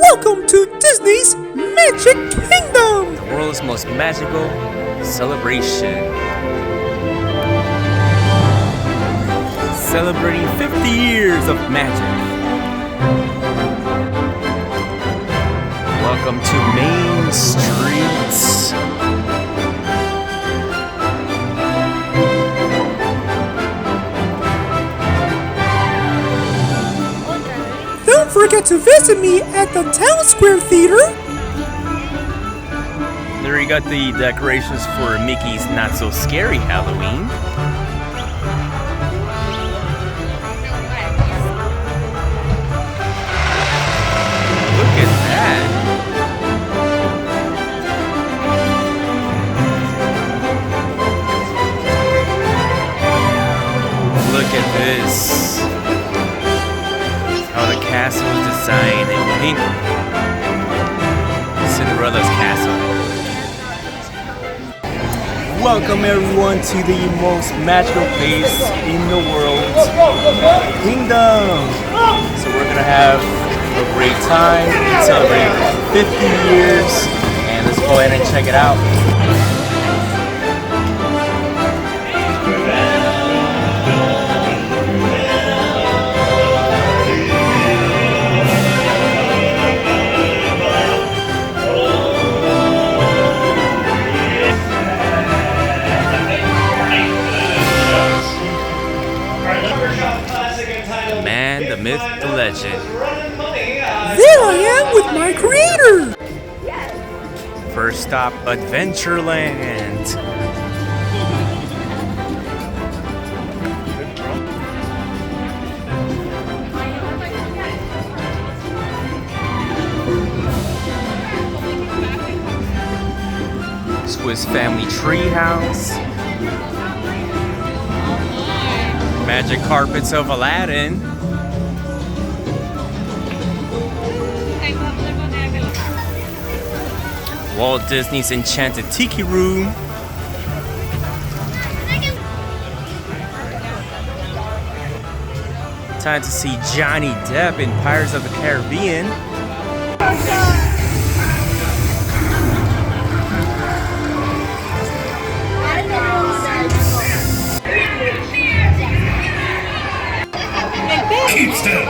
Welcome to Disney's Magic Kingdom! The world's most magical celebration. Celebrating 50 years of magic. Welcome to Main Street. Don't forget to visit me at the Town Square Theater. There you got the decorations for Mickey's Not So Scary Halloween. Look at that. Look at this. How the castle is designed in pink. Cinderella's castle. Welcome everyone to the most magical place in the world, Kingdom. So we're gonna have a great time celebrating 50 years, and let's go ahead and check it out. The myth, the legend. There I am with my creator! First stop, Adventureland. Swiss Family Treehouse. Magic carpets of Aladdin. Walt Disney's Enchanted Tiki room. Time to see Johnny Depp in Pirates of the Caribbean. Keep still.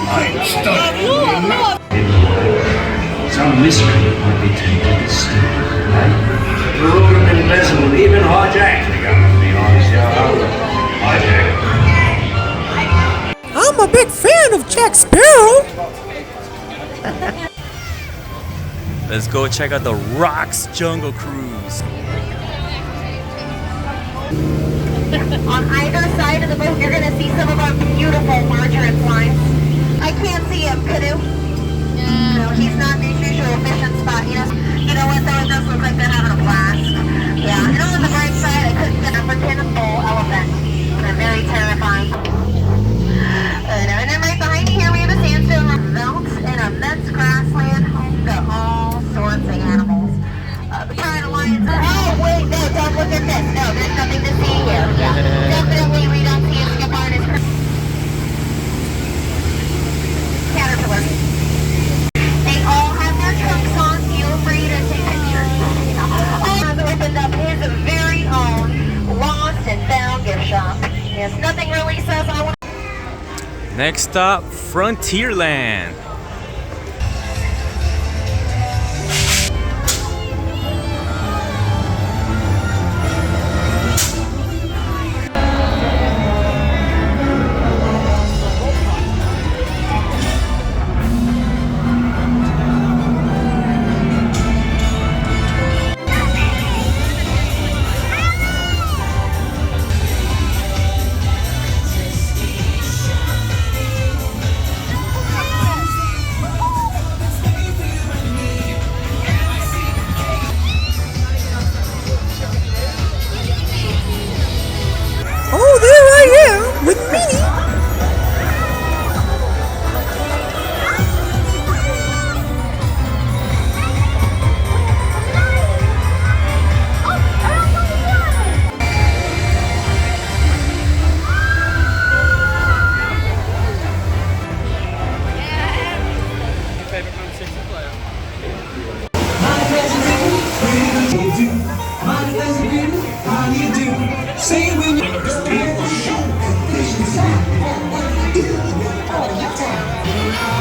I'm stuck. Some mystery might be taken still. The road have been pleasant, even hijacked. To be honest, hijacked. I'm a big fan of Jack Sparrow! Let's go check out the Rocks Jungle Cruise. On either side of the boat, you're going to see some of our beautiful margarine lines. I can't see him, canoe. No, he's not the usual fishing spot. You know what though? It does look like they're having a blast. Yeah, you know, on the bright side, I couldn't get African bull elephant. They're very terrifying. And then right behind here, we have a sandstone veldt and a Mets grassland home to all sorts of animals. The pride of lions. Oh wait, no, don't look at this. No, there's nothing to see here. Yeah, definitely we don't see a skip artist. Caterpillar. They all have their trunks on. Feel free to take pictures. Oz opened up his very own lost and found gift shop. Yes, nothing really says I want. Next stop, Frontierland.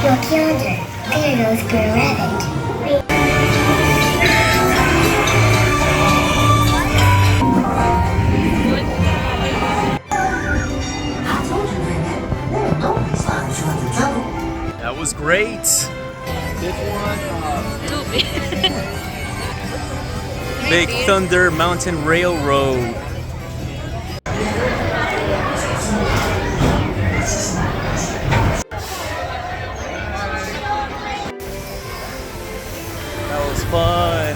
Look yonder. There goes Brer Rabbit. That was great. Big Thunder Mountain Railroad. That was fun.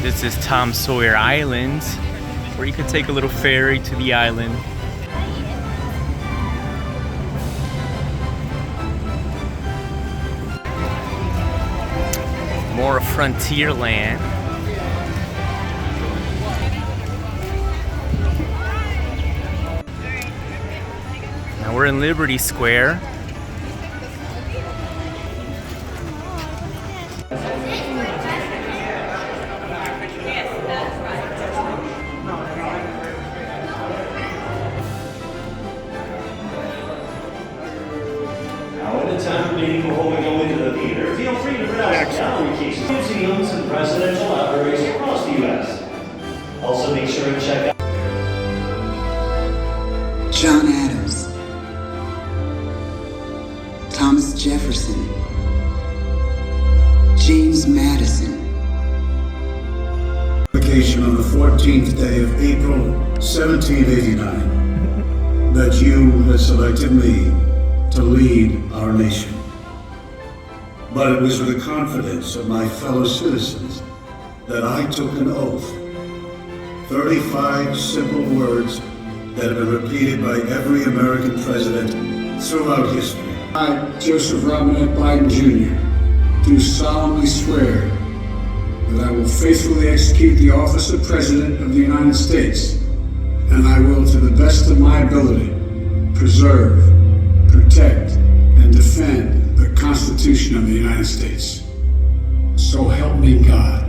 This is Sawyer Island, where you can take a little ferry to the island. More Frontierland. Now we're in Liberty Square. Now, in the time being before we go into the theater, feel free to browse gallery cases, museums, and presidential libraries across the U.S. Also, make sure to check out John Adams, Thomas Jefferson, James Madison. Application on the 14th day of April, 1789, that you had selected me to lead our nation. But it was with the confidence of my fellow citizens that I took an oath. 35 simple words that have been repeated by every American president throughout history. I, Joseph Robinette Biden Jr., do solemnly swear that I will faithfully execute the office of President of the United States, and I will, to the best of my ability, preserve, protect, and defend the Constitution of the United States. So help me God.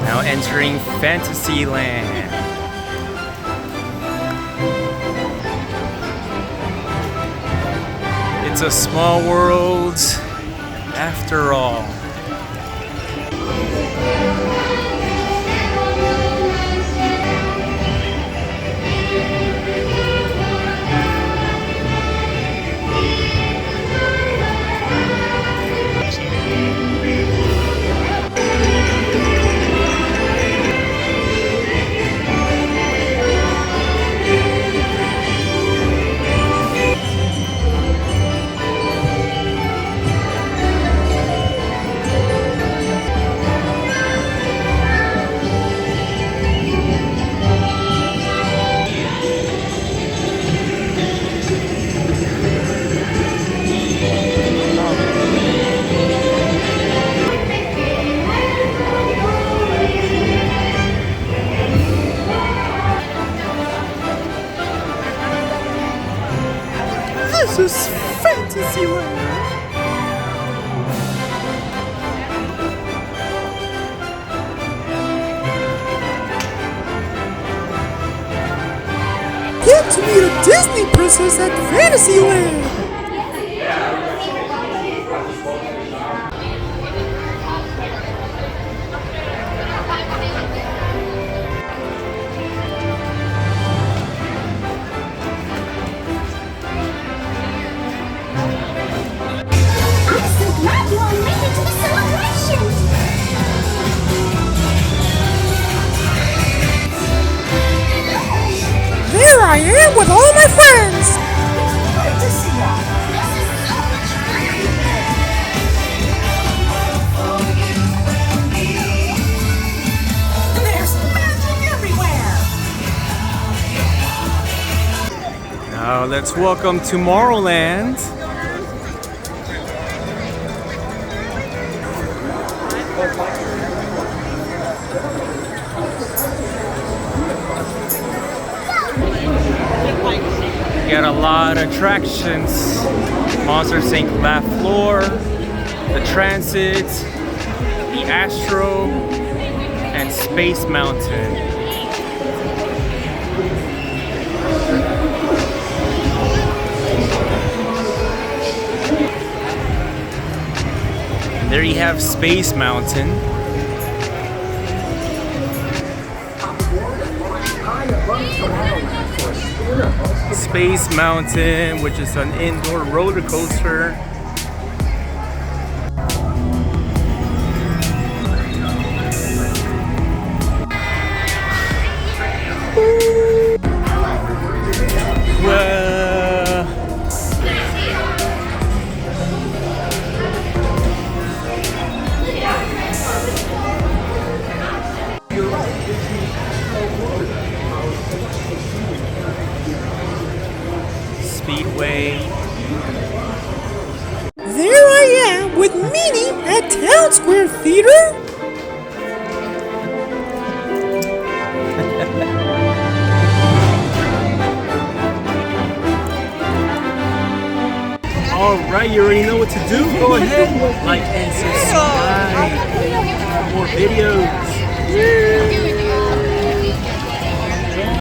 Now entering Fantasyland. It's a small world after all. This is Fantasyland. Get to meet a Disney princess at Fantasyland. There I am with all my friends! Good to see ya! There's magic everywhere! Now let's welcome Tomorrowland. Got a lot of attractions. Monsters Inc. Laugh Floor, the Transit, the Astro, and Space Mountain. And there you have Space Mountain. Space Mountain, which is an indoor roller coaster. Speedway. There I am with Minnie at Town Square Theater. Alright, you already know what to do. Go ahead, like and subscribe for more videos.